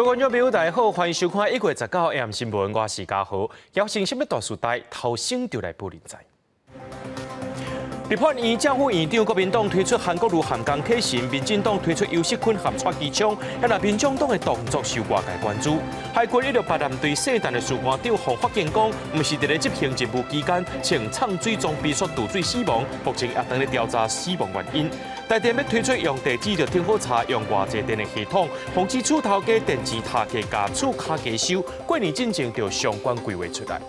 各位观众朋友，大家好，欢迎收看1月19号 AM 新闻，我是嘉豪。邀请什么大时代头先就来报人在。立法院政府院长国民党推出韩国瑜涵江启臣，民进党推出尤锡坤含串机枪，也让民众党的动作受外界关注。海军168舰队圣诞的士官长黄发健讲，不是伫咧执行任务期间，请畅水中被说渡水死亡，目前也等咧调查死亡原因。台电要推出用地址就挺好查，用外界电的系统，防止厝头家电钱塔价加厝卡加收。过年进前就相关规划出来。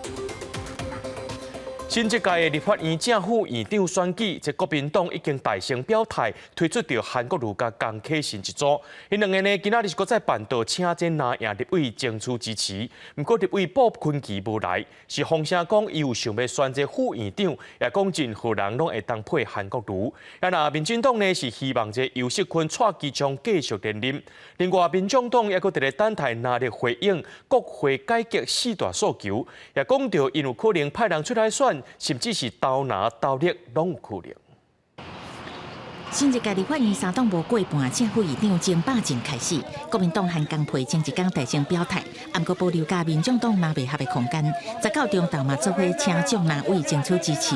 新一届的立法院正副院长选举，这国民党已经大声表态，推出着韩国瑜甲江启臣一组。因两个呢，今仔日是搁再办到请这拿赢立委争取支持，不过立委鲍坤奇无来，是风声讲伊有想要选这副院长，也讲任何人拢会当配韩国瑜。也那民进党呢是希望这尤锡坤蔡机枪继续连任。另外，民众党也搁伫咧等待拿力回应国会改革4大诉求，也讲到因有可能派人出来选。甚至是刀拿刀掠拢有可能。新一届立法院3党无过半，正副院长争霸战开始。国民党韩江培前一天大声表态，不过保留甲民众党拿袂合的空间。19中昼嘛做伙请众哪位争取支持。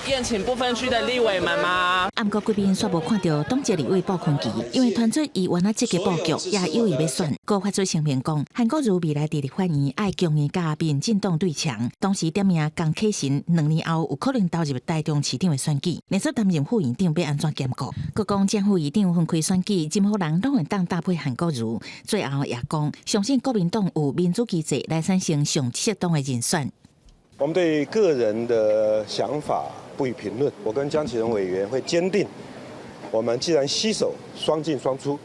宴请不分区的立委们吗？不过贵宾却无看到党籍立委鲍坤奇，因为传出伊原来积极布局，也有意要选。高发出声明讲，韩国瑜未来伫立法院爱强硬甲民进党对强，同时点名江启臣2年后有可能投入台中市长的选举，连续担任副院长要安怎兼顾？佮讲正副院长分开选举，任何人拢会当搭配韩国瑜。最后也讲，相信国民党有民主机制来产生上适当的人选。我们对个人的想法不予评论。我跟江启臣委员会坚定，我们既然携手双进双出，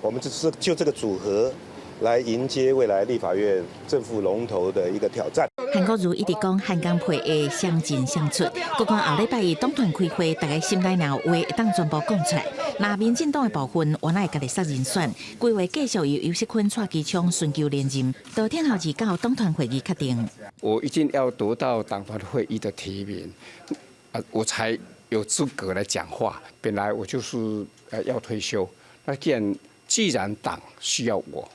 我们就这个组合来迎接未来立法院正副龙头的一个挑战。韩国瑜一直讲韩江培会相进相出，佮讲后礼拜一党团开会，大家心内若有话会当全部讲出来。那民进党的部分原来家己杀人选，规划继续由尤锡坤蔡机枪寻求连任，到天后29党团会议确定。我一定要得到党团会议的提名，我才有资格来讲话。本来我就是要退休，那既然党需要我，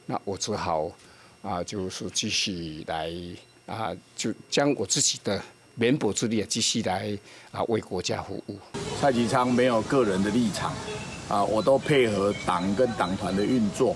那我只好就是继续来就将我自己的绵薄之力继续来为国家服务。蔡其昌没有个人的立场我都配合党跟党团的运作。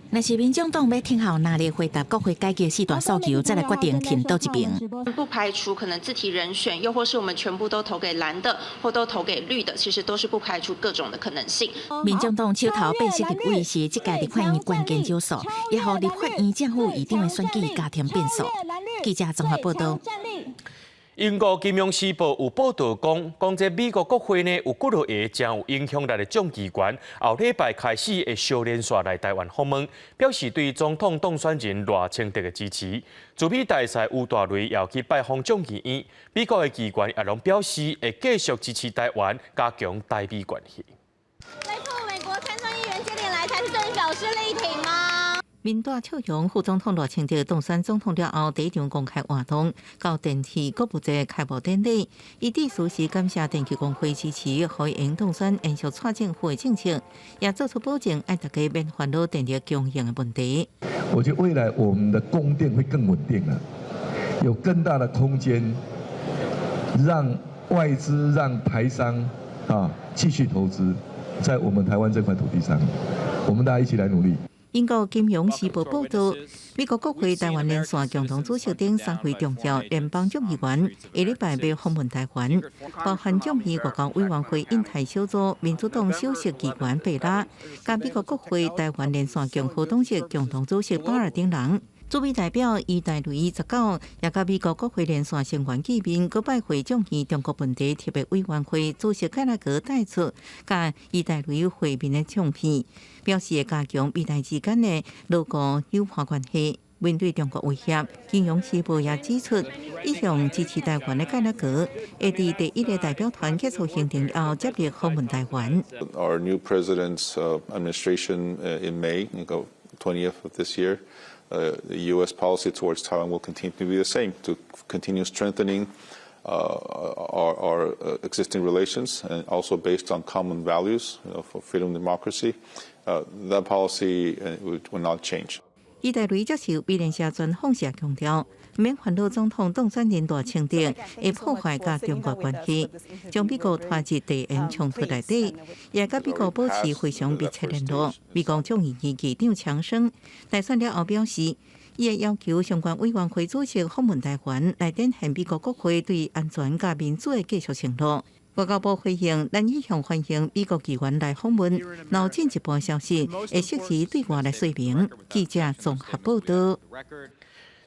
若是民众党要听候拿力回答国会改革4大诉求，再来决定挺到一边。不排除可能自提人选，又或是我们全部都投给蓝的，或都投给绿的，其实都是不排除各种的可能性。民众党手头80立委是这届立法院关键少数，也让立法院正副院长的选举加添变数。记者综合报道。英国《金融时报》有报道讲这美国国会呢有几落个将有影响力的众议员，后礼拜开始会小连续来台湾访问，表示对总统当选人赖清德的支持。驻美大使吴大雷要去拜访众议院，美国的议员也拢表示会继续支持台湾，加强台美关系。来自美国参众议员接连来台，是对表示力挺吗？民大邱勇副总统赖清德当选总统了后，第一场公开活动到电器国务节开幕典礼，伊致辞时感谢电器工会支持，可以当选延续蔡政府的政策，也做出保证，爱大家免烦恼电力供应的问题。我觉得未来我们的供电会更稳定了，有更大的空间，让外资、让台商继续投资在我们台湾这块土地上，我们大家一起来努力。英国《金融时报》报道，美国国会台湾连线共同主席等3位重要联邦众议员，下礼拜要访问台湾，包含众议外交委员会印太小组民主党首席议员贝拉，甲美国国会台湾连线共和党籍共同主席巴尔等人。驻美代表伊戴雷19也甲美国国会连线成员见面，佮拜会众议中国问题特别委员会主席盖拉格带出，甲伊戴雷会面的相片，表示会加强美台之间的牢固友好关系。面对中国威胁，《金融时报》也指出，一向支持台湾的盖拉格会伫第1个代表团结束行程后接力访问台湾。Our new president's administration in May, 20th of this year. The U.S. policy towards Taiwan will continue to be the same, to continue strengthening our existing relations, and also based on common values for freedom and democracy. That policy will not change. 意大利接受美联社专访时强调，免烦恼总统当选人大清定会破坏甲中国关系，将美国拖入地缘冲突内底，也甲美国保持非常密切联络。美国众议院议长强生大选了后表示，伊会要求相关委员会主席访问台湾，来展现美国国会对安全甲民主的继续承诺。外交部回应，咱意向欢迎美国议员来访问，若进一步消息会适时对外来说明。记者综合报道。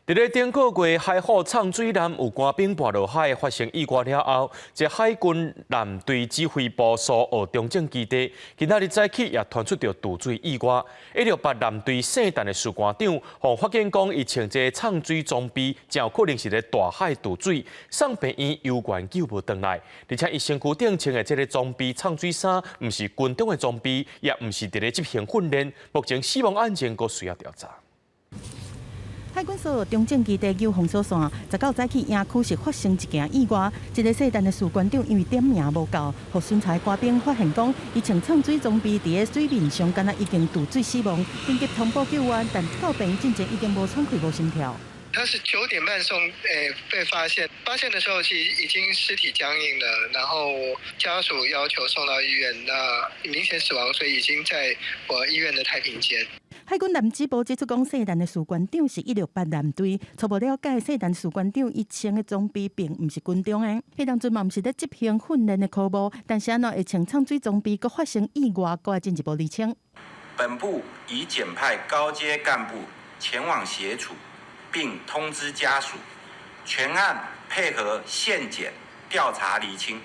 伫咧顶个月，海虎畅水艦有官兵跋落海，发生意外了后，一海军舰队指挥部苏澳中正基地，今仔日早起也传出着渡水意外。168舰队圣诞的士官长，向发现讲，伊穿这畅水装备，真有可能是咧大海渡水，送病院游员救无回来。而且伊身躯顶穿的这个装备畅水衫，毋是军中的装备，也毋是伫咧执行训练。目前死亡案件阁需要调查。海军所中正基地救防所线19早起营区是发生一件意外，一个圣诞的士官长因为点名无够，互巡查官兵发现讲，伊穿畅水装备伫咧水面上，敢若已经渡水死亡，紧急通报救援，但到病院进前已经无喘气、无心跳。他是9点半被发现的时候，其实已经尸体僵硬了，然后家属要求送到医院，那明显死亡，所以已经在我医院的太平间。海军南指部指出讲，圣诞的士官长是168舰队。初步了解，圣诞士官长伊穿的装备并唔是军中的，迄当阵嘛唔是咧执行训练的科目，但是安怎会穿畅水装备，佮发生意外，佮要进一步厘清。本部已检派高阶干部前往协助，并通知家属，全案配合现检调查厘清。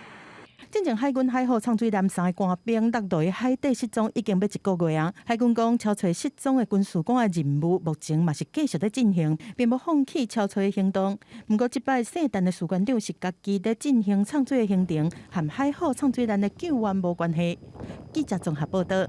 进前海军海虎畅水艦3个官兵落落海底失踪已经要1个月啊！海军讲敲找失踪的军事官的任务，目前嘛是继续在进行，并无放弃敲找的行动。不过，这摆圣诞的士官长是家己在进行畅水的行程，和海虎畅水艦的救援无关系。记者综合报道。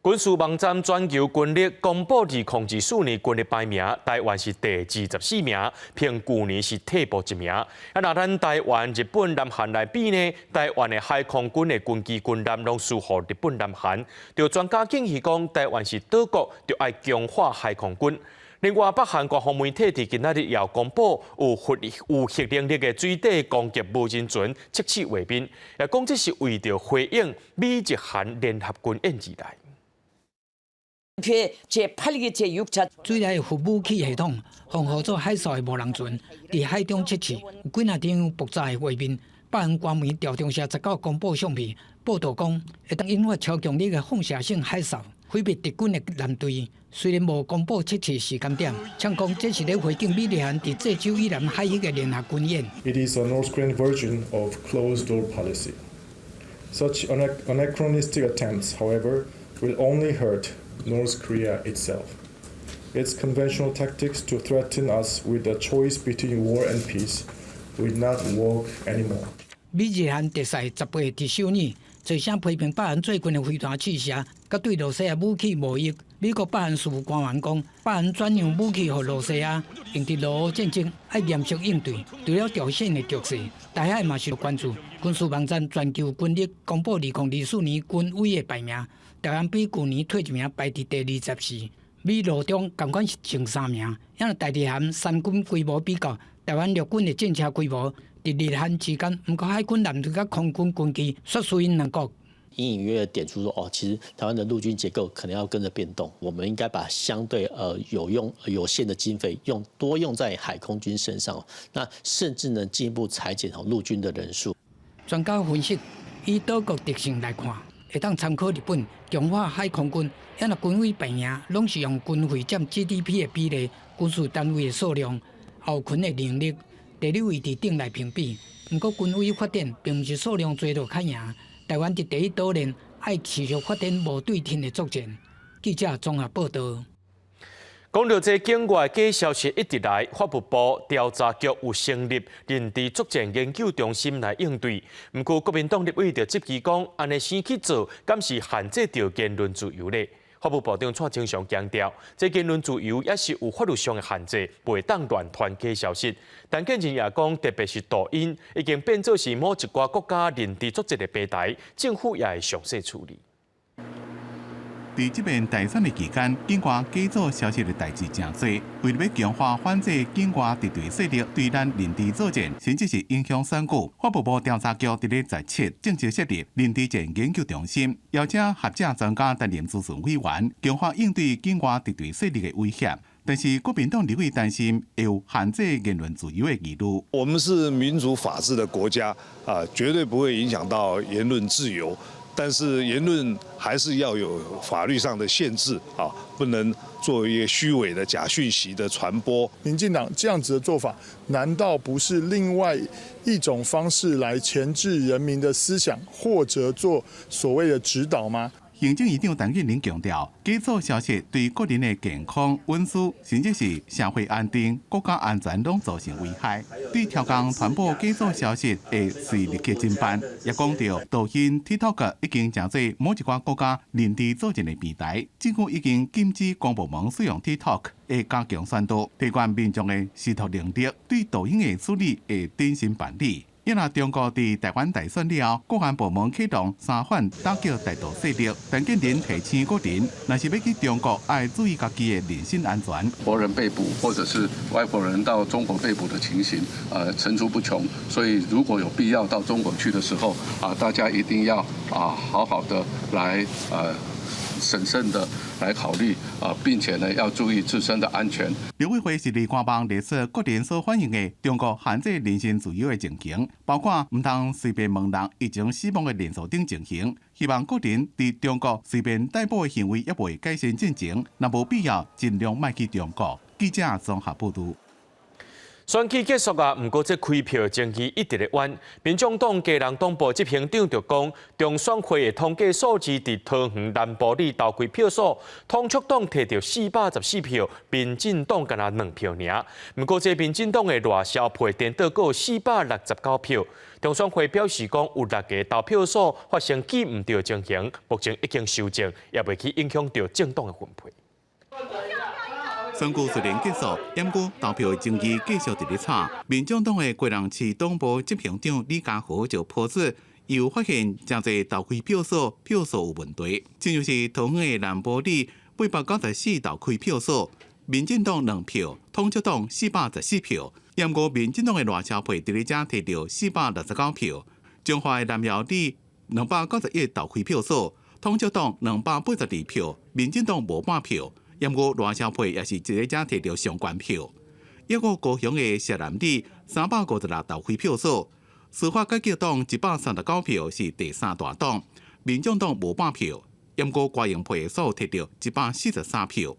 军事网站全球军力公布2024年军力排名，台湾是第24名，偏去年是退步1名。若咱台湾、日本、南韩来比呢，台湾的海空军的军机军舰拢输予日本、南韩。就专家建议讲，台湾是岛国，就要强化海空军。另外，北韩国防媒体伫今仔日也公布有核能力的水底攻击无人船测试画面，也讲这是为着回应美日韩联合军演以来。水内核武器系统防护做海扫的无人船伫海中测试，有几若张爆炸的画面。北韩官媒调中社19公布相片，报道讲会当引发超强力的放射性海扫，毁灭敌军的舰队。虽然无公布测试时间点，呛讲这是咧回应美日韩伫济州以南海域的联合军演。It is a North Korean version of closed door policy. Such anachronistic attempts, however, will only hurt North Korea itself. Its conventional tactics to threaten us with a choice between war and peace will not work anymore. 美日韩特使10月伫首尔，最声批评北韩最近的飞弹试射，甲对罗西亚武器无益。美国北韩事务官员讲，北韩转让武器予罗西亚，用伫俄乌战争要严肃应对。除了朝鲜的局势，台海嘛受关注。军事网站全球军力公布2024年军委的排名。台湾比去年退1名，排伫第24。美陆中同款是前3名。因为台日韩三军规模比较，台湾陆军的战车规模伫日韩之间，不过海军舰队甲空军军机率输两国。隐隐约约点出说，其实台湾的陆军结构可能要跟着变动，我们应该把相对有限的经费多用在海空军身上，那甚至能进一步裁减陆军的人数。专家分析，以岛国特性来看，会当参考日本强化海空军，因为军委排名拢是用军费占 GDP 的比例、军事单位的数量、后勤的能力、地理位置等来评比。不过军委发展并不是数量最多较赢，台湾伫第一岛链爱持续发展无对称的作战。记者综合报道。讲到这境外假消息一直来，法务部调查局有成立认知作战研究中心来应对。不过国民党立委就质疑讲，安尼先去做，敢是限制着言论自由呢？法务部长蔡清祥强调，这言论自由也是有法律上的限制，袂当乱传假消息。但见人也讲，特别是抖音，已经变作是某一寡国家认知作战的平台，政府也会详细处理。在这边大选的期间，境外假造消息的代志真多。为了要强化反制境外敌对势力对咱认知作战，甚至是影响选举，法务部调查局伫咧17正式设立认知战研究中心，邀请学者专家担任咨询委员，强化应对境外敌对势力的威胁。但是国民党立委担心会有限制言论自由的疑虑。我们是民主法治的国家绝对不会影响到言论自由。但是言论还是要有法律上的限制不能做一个虚伪的假讯息的传播。民进党这样子的做法，难道不是另外一种方式来钳制人民的思想，或者做所谓的指导吗？行政院长陈建仁强调，假造消息对个人的健康、运输，甚至是社会安定、国家安全拢造成危害。对超工传播假造消息会随立刻侦办，也讲到抖音、TikTok 已经真做某一寡国家认知作战的平台，政府已经禁止公部门使用 TikTok， 会加强宣导，提高民众的识读能力，对抖音的处理会典型办理。因若中国伫台湾大选了后，国安部门启动三反打击台独势力，陈建仁提醒国人，若是要去中国，要注意家己的人身安全。国人被捕，或者是外国人到中国被捕的情形，层出不穷。所以，如果有必要到中国去的时候，大家一定要好好的来审慎的来考虑并且呢要注意自身的安全。刘委会是立官方列出国人所反映的中国限制人身自由的情形，包括唔通随便问人已经死亡的连锁等情形。希望国人伫中国随便逮捕的行为也未改善进前，若无必要尽量莫去中国。记者综合报道。选举结束啊，不过这开票争议一直在弯。民众党家人党部执行长就讲，中选会的统计数字伫桃园南部里投开票数，统促党摕到414票，民进党敢若2票尔。不过这民进党的赖萧培颠倒过469票。中选会表示讲，有6个投票所发生记唔对情形，目前已经修正，也未去影响到政党的分配。选举虽然结束，不过投票的争议继续伫咧吵。民众党的贵人市党部执行长李家豪就抛出，又发现真侪投开票所有问题，正就是桃园的南部里894投开票所，民进党2票，统促党414票。不过民进党的赖萧培伫咧遮摕到469票，彰化的南寮里291投开票所，统促党282票，民进党无8票。不过赖萧培也是伫咧遮摕到相关票。抑个高雄的石南里356投开票所，司法改革党139票是第3大党，民众党无8票。不过郭永培所摕到143票。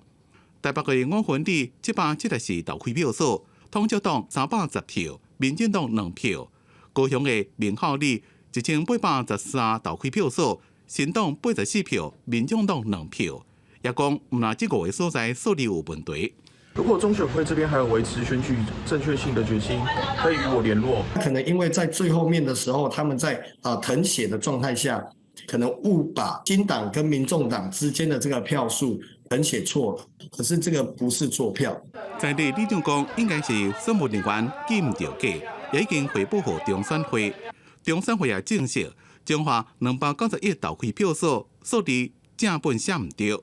台北的五分里774投开票所，统促党310票，民进党2票。高雄的明孝里1813投开票所，新党84票，民众党2票。也讲，那这5个所在受理有问题。如果中选会这边还有维持选举正确性的决心，可以与我联络。可能因为在最后面的时候，他们在誊写的状态下，可能误把新党跟民众党之间的这个票数誊写错了。可是这个不是作票。在地李长讲，应该是选务人员记唔到假，也已经回报给中选会。中选会也证实，彰化291投开票所数字正本写唔对。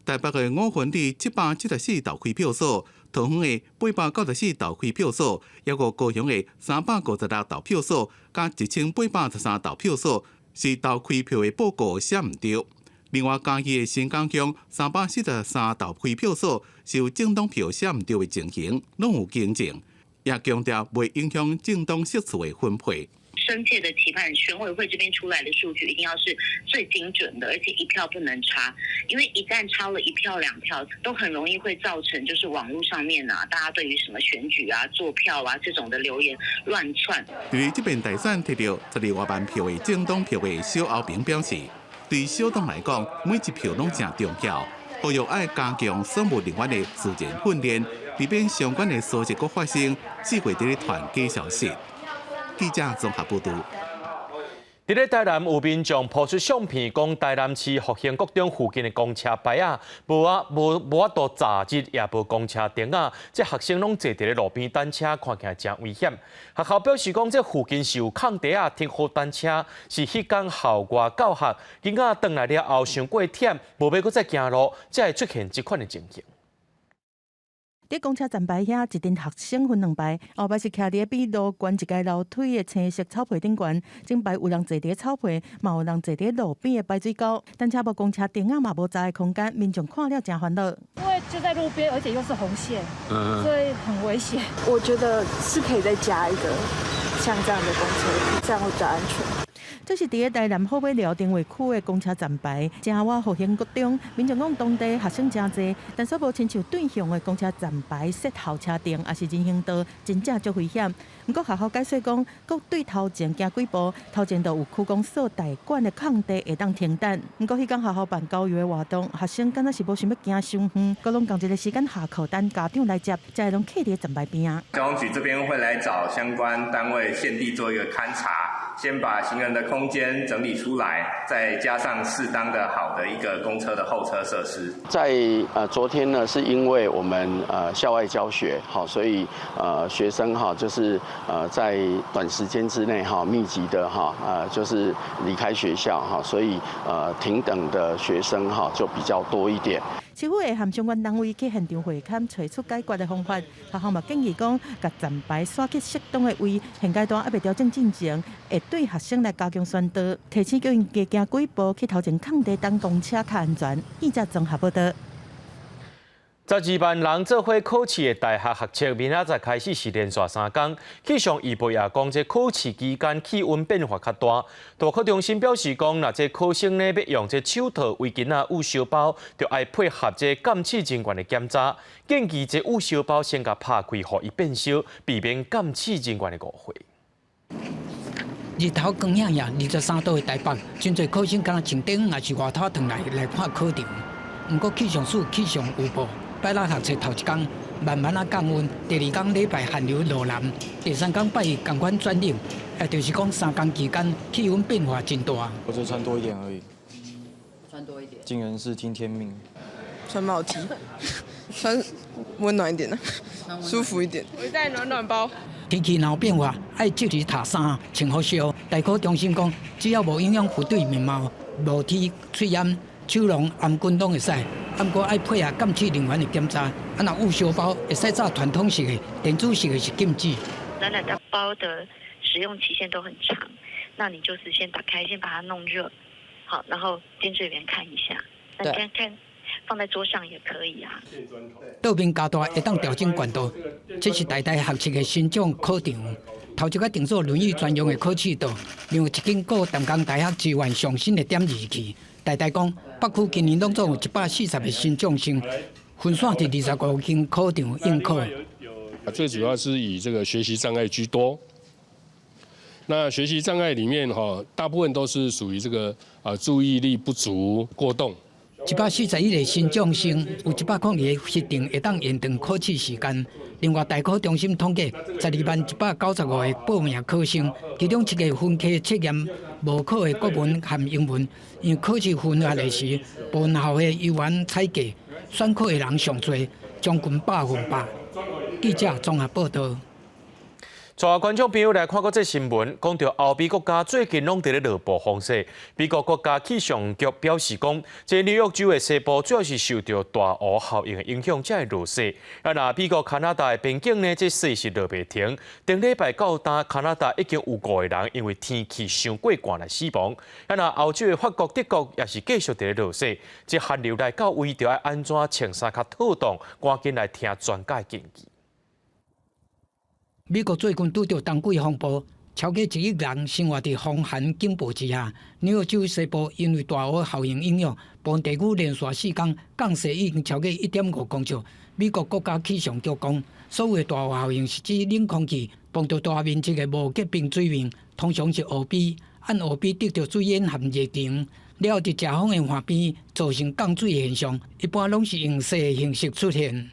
台北的五分里774投开票所，桃园的894投开票所，还有高雄的356投票所，加1813投票所，是投开票的报告写唔对。另外，嘉义的新港乡343投开票所，是有政党票写唔对的情形，拢有更正，也强调袂影响政党席次的分配。深切的期盼选委会这边出来的数据一定要是最精准的，而且一票不能差，因为一旦超了1票2票，都很容易会造成就是网络上面大家对于什么选举做票这种的留言乱窜。对于这边大选摕到12多万票的政党票的小敖平表示，对小党来讲，每一票拢正重要，呼吁要加强选务人员的自然训练，以免相关的事情搁发生，只会伫咧传假消息。记者综合报道。伫咧台南有民众抛出相片，讲台南市复兴国中附近的公车牌啊，无法度炸日，也无公车灯啊，这学生拢坐伫咧路边单车，看起来真危险。学校表示讲，这附近是有空地啊，停好单车，是迄天校外教学，囡仔转来了后伤过忝，无要搁再行路，才会出现这款的情形。伫公车站牌遐，一群学生分两排，后排是徛伫比路悬一阶楼梯的青色草皮顶悬，正排有人坐伫草皮，嘛有人坐伫路边的排水沟。单车无公车灯啊，嘛无闸的空间，民众看了真烦恼。因为就在路边，而且又是红线，所以很危险。我觉得是可以再加一个像这样的公车，这样会比较安全。这是伫咧台南好尾寮定位区的公车站牌，正我复兴国中，民众讲当地学生真多，但所无亲像对向的公车站牌设后车灯，也是人行道，真正足危险。不过学校解释讲，搁对头前行几步，头前就有区公所大管的空地会当停等。不过迄天学校办教育的活动，学生敢若是无想要行伤远，搁拢同一个时间下课等家长来接，才会拢徛伫站牌边啊。交通局这边会来找相关单位现地做一个勘查，先把行人的空间整理出来，再加上适当的好的一个公车的候车设施。在昨天呢，是因为我们校外教学，好，所以学生哈就是在短时间之内哈密集的哈就是离开学校哈，所以停等的学生哈就比较多一点。市府会含相关单位去现场会勘，找出解决的方法。学校嘛建议讲，甲站牌刷去适当的位，现阶段还未调整进程，会对学生来加强宣导，提醒叫因加行几步去头前空地等公车较安全。记者综合报道。12万人做伙考试的大学学测，明仔载开始是连续3天。气象预报也讲，这考试期间气温变化较大。大考中心表示讲，若这考生呢要用这手套、围巾啊、捂小包，就要配合这感测人员的检查。建议这捂小包先甲拍开，互伊变小，避免感测人员的误会。日头光亮呀，23度的台北，真侪考生敢若穿顶也是外套转来看考场。不过气象署气象预报。拜六学测头一天慢慢啊降温，第二天礼拜寒流落南，第三天拜同款转冷，也就是讲3天期间气温变化真大。我就穿多一点而已。穿多一点。尽人事听天命。穿毛 T， 穿温暖一点的，舒服一点。我带暖暖包。天气若有变化，爱即时套衫，穿好烧。大考中心讲，只要无影响部队面貌，无体喙炎。手龙、颔棍拢会使，不过爱配合感测人员的检查。若捂小包会使炸传统式的，电子式的是禁止。暖暖的包的使用期限都很长，那你就是先打开，先把它弄热，好，然后监视员看一下，那你看放在桌上也可以啊。桌面加大会当调整高度，这是台大学测的新种考场。头一个定做轮椅专用的考试道，另有一间国淡江大学资源上新的点仪器。台大讲，北区今年拢总有140个新种生，分散伫25间考场应考。最主要是以这个学习障碍居多。那学习障碍里面大部分都是属于这个注意力不足、过动。141个新种生，有102个设定会当延长考试时间。另外，大考中心统计，12万195个报名考生，其中7个分科测验无考的国文和英文，因为考试分发的时，部分校的优员采价，选考的人上多，将近100%。记者综合报道。带观众朋友来看过这新闻，讲到欧美国家最近拢伫咧热暴风雪。美国国家气象局表示讲，这纽约州的西部主要是受到大雾效应的影响，才会落雪。那美国加拿大的边境呢，这雪是落袂停。顶礼拜到达加拿大已经有5个人因为天气伤过寒来死亡。那欧洲的法国、德国也是继续伫咧落雪。这寒流来到位，就要安怎穿衫较妥当？赶紧来听专家建议。美国最近拄到冬季风暴，超过1亿人生活在风寒警报之下。纽约州西部因为大雾效应影响，部分地区连续4天降雪已经超过1.5公尺。美国国家气象局讲，所谓的大雾效应是指冷空气碰到大面积的无结冰水面，通常是乌比，按乌比得到水淹和热情，了伫遮风的岸边造成降水的现象，一般拢是用雪的形式出现。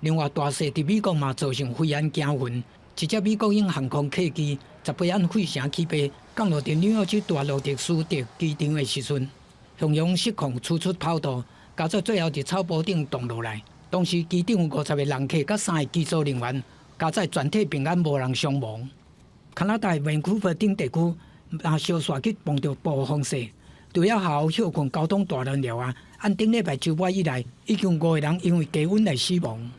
另外，大雪伫美国嘛造成飞安惊魂，一只美国型航空客机18安费城起飞，降落伫纽约州大路迪斯特机场的时阵，向阳失控输出跑道，加在最后伫草坡顶撞落来。当时机场有50个人客，甲3个机组人员，加在全体平安，无人伤亡。加拿大Vancouver顶地区也小刷去碰到暴风雪，除了下午休困交通大乱了啊，按顶礼拜周末以来，已经5个人因为低温来死亡。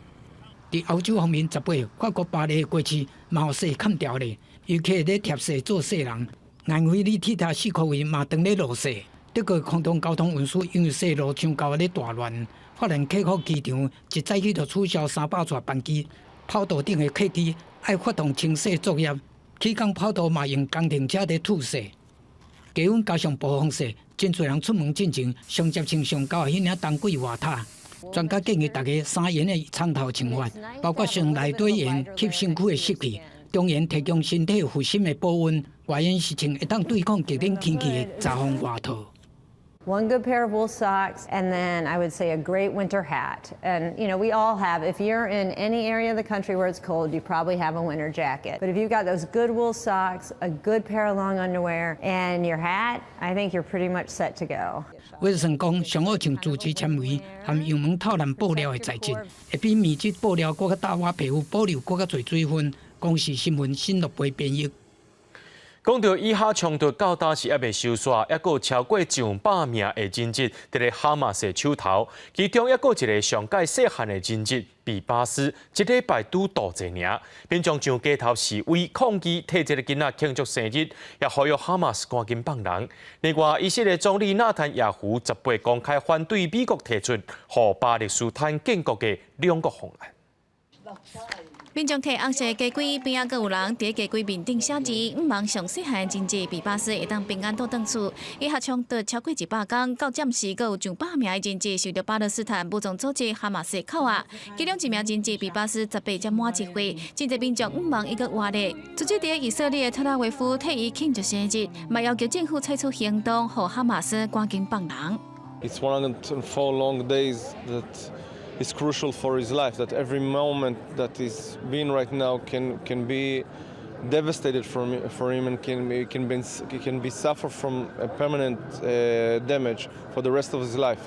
伫欧洲方面，18日法国巴黎的街市嘛有雪砍掉咧，游客咧贴雪做雪人，南非里铁塔4区位嘛当咧落雪。德国空中交通运输因为雪路抢沟咧大乱，法兰克福机场一早起就取消300座班机，跑道顶的客机爱发动清洗作业。起港跑道嘛用工程车在吐雪，低温加上暴风雪，真侪人出门进前上接穿上高的迄领冬季外套。专家建议大家3严的参透穿法，包括上内底严吸身躯的湿气，中严提供身体护心的保温，外严是穿会当对抗极端天气的遮风外套。One good pair of wool socks, and then I would say a great winter hat. And you know, we all have, if you're in any area of the country where it's cold, you probably have a winter jacket. But if you've got those good wool socks, a good pair of long underwear, and your hat, I think you're pretty much set to go. 威尔森讲，上好穿自制纤维含羊毛透蓝布料的材质，会比棉质布料更较打滑皮肤，保留更较侪水分。公视新闻新乐培编译。讲到以哈冲突到当时还未收煞，还有超过100名的人质伫咧哈马斯手头，其中还有一个上届细汉的人质被巴斯，一礼拜拄大一尔，并将上街头示威抗议，替这个囡仔庆祝生日，也呼吁哈马斯赶紧放人。另外，以色列总理纳坦雅胡18公开反对美国提出和巴勒斯坦建国的2个方案。民众摕红色家规，边仔阁有人伫家规面顶写字，毋望上细汉的人质被巴斯会当平安倒转厝。以下冲突超过100天，到暂时阁有100名的人质受到巴勒斯坦武装组织哈马斯扣押，其中1名人质被巴斯18才满1岁，真侪民众毋望伊阁活咧。组织伫以色列特拉维夫替伊庆祝生日，嘛要求政府采取行动，互哈马斯赶紧放人。It's 104 long days that is crucial for his life. That every moment that is being right now can be devastated for him and can be suffer from a permanent damage for the rest of his life,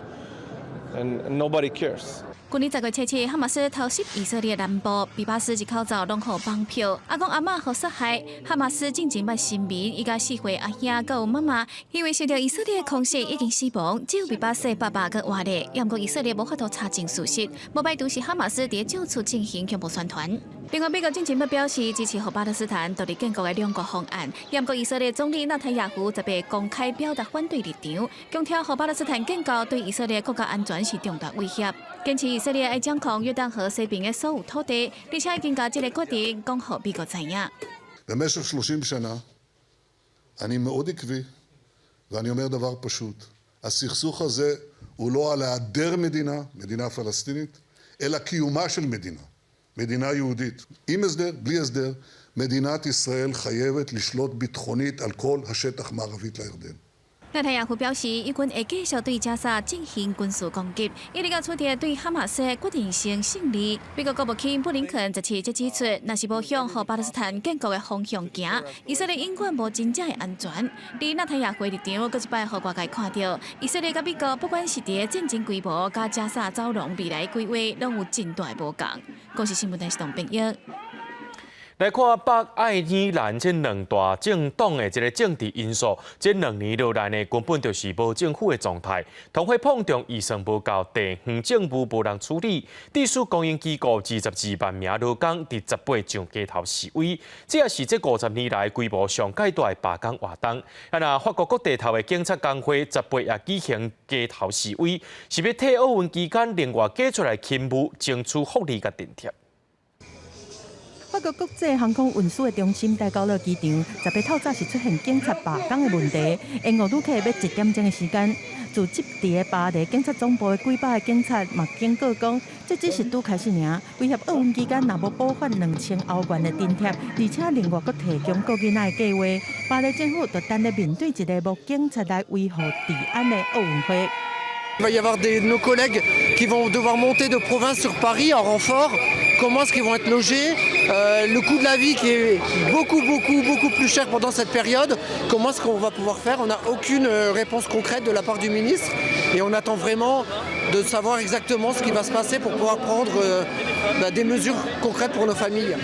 and nobody cares. 去年10月7日，哈马斯偷袭以色列南部，被巴斯一口罩拢互绑票。阿公阿嬷互杀害，哈马斯进前捌新民，伊甲4岁阿兄佮有妈妈，因为受到以色列空袭已经死亡，只有被巴斯爸爸佮活咧。也毋过以色列无法度查证事实，无排除是哈马斯伫照处进行恐怖宣传。另外，美国进前捌表示支持和巴勒斯坦独立建国的2个方案，也毋过以色列总理纳坦雅胡18公开表达反对立场，强调和巴勒斯坦建国对以色列国家安全是重大威胁。坚持以色列爱掌控约旦河西边的所有土地，而且已经把这个决定讲予美国知影。במשך 30 שנה אני מאוד עקבי, ואני אומר דבר פשוט. הסכסוך הזה הוא לא על היעדר מדינה פלסטינית, אלא קיומה של מדינה יהודית. עם הסדר, בלי הסדר, מדינת ישראל חייבת לשלוט ביטחונית על כל השטח מערבית לירדן. 纳坦雅胡表示，以军会继续对加沙进行军事攻击，一直到取得对哈马斯决定性胜利。美国国务卿布林肯17日才指出，若是无向和巴勒斯坦建国的方向行，以色列永远无真正的安全。而纳坦雅胡立场，搁一摆互外界看到，以色列甲美国不管是伫战争规模，甲加沙走廊未来规划，拢有真大无共。国视新闻台是董炳英。来看北爱尔兰这2大政党的这个政治因素，这2年落来呢，根本就是无政府的状态。同会碰撞预算无够，地方政府无人处理，地属公营机构22万名劳工伫18上街头示威，这也是这50年来规模上界大的罢工活动。那法国各地头的警察工会18也举行街头示威，是要替奥运期间另外加出来勤务争取福利甲津贴。法国国际航空运输的中心戴高乐机场，18透早是出现警察罢工的问题，延误旅客要1点钟的时间。自执伫的巴黎警察总部的几百个警察嘛警告讲，这只是拄开始尔，威胁奥运期间若无补发2000欧元的津贴，而且另外阁提供国囡仔的计划，巴黎政府就等咧面对一个无警察来维护治安的奥运会。Il va y avoir nos collègues qui vont devoir monter de province sur Paris en renfort comment est-ce qu'ils vont être logés, le coût de la vie qui est beaucoup plus cher pendant cette période, comment est-ce qu'on va pouvoir faire? On n'a aucune réponse concrète de la part du ministre et on attend vraiment de savoir exactement ce qui va se passer pour pouvoir prendre des mesures concrètes pour nos familles.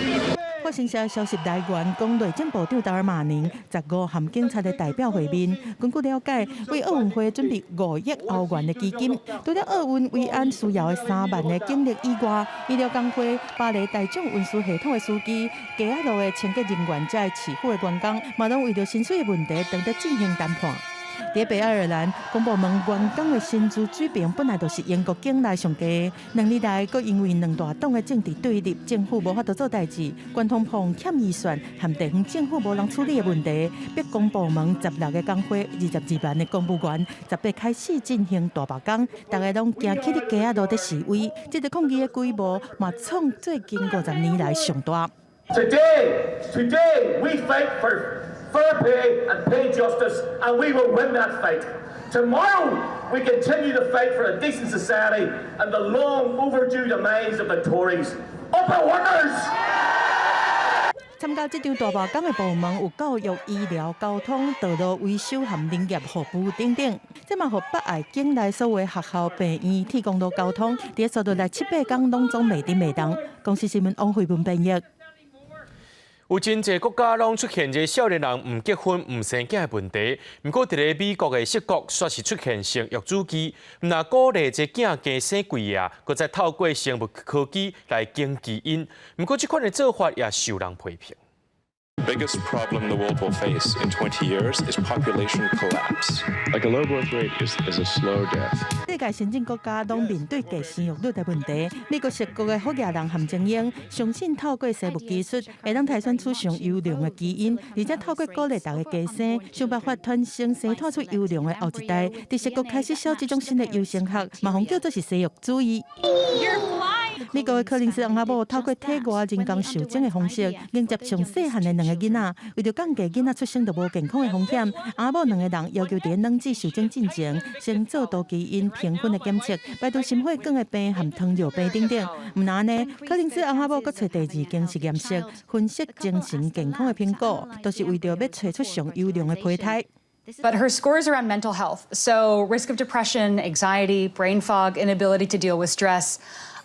法新社消息来源讲，内政部长达尔马宁15含警察的代表会面。根据了解，为奥运会准备5亿欧元的基金，除了奥运维安需要的3万的警力以外，医疗工会、巴黎大众运输系统的司机、街仔路的清洁人员，才市府的员工，嘛拢为着薪水的问题，正在进行谈判。 在北爱尔兰，公部门员工的薪资水平本来就是英国境内上低，2年来，阁因为两大党的政治对立，政府无法度做代志，交通棚欠预算，和地方政府无人处理的问题，逼公部门16个工会、22万的公务员18开始进行大罢工，大家拢行起伫街仔路伫示威，这个抗议的规模嘛创最近50年来上大。Today, we fight for fair pay and pay justice, and we will win that fight. Tomorrow, we continue to fight for a decent society and the long overdue demise of the Tories. Up the workers! 参加这场大罢工的部门有教育、医疗、交通、道路维修和林业服务等等。这嘛，互北爱境内所有学校、病院提供到交通，伫速度来7-8天拢总袂停袂动。公司新闻王慧文编译。 有真侪国家拢出现这少年人唔结婚、唔生囝的问题，不过伫咧美国的设国却是出现生育主机，那鼓励这囝加生几夜，搁再透过生物科技来经基因。不过这款的做法也受人批评。 The biggest problem the world will face in 20 years is population collapse. Like a low birth rate is a slow death. 世界先进国家拢面对低生育率的问题。美国设国的福亚人和精英相信透过生物技术，会当提选出上优良的基因，而且透过鼓励大家加生，想办法传承生产出优良的后一代。伫设国开始销这种新的优生学，嘛红叫做是生育主义。美国的柯林斯翁仔某透过体外人工受精的方式，迎接上细汉的2个囡仔，为着降低囡仔出生就无健康的风险，翁仔某2个人要求伫卵子受精进前，先做多基因评分的检测，排除心血管的病和糖尿病等等。唔但呢，柯林斯翁仔某搁找第2间实验室分析精神健康的苹果，都是为着要找出上优良的胚胎。 But her scores around mental health, so risk of depression, anxiety, brain fog, inability to deal with stress,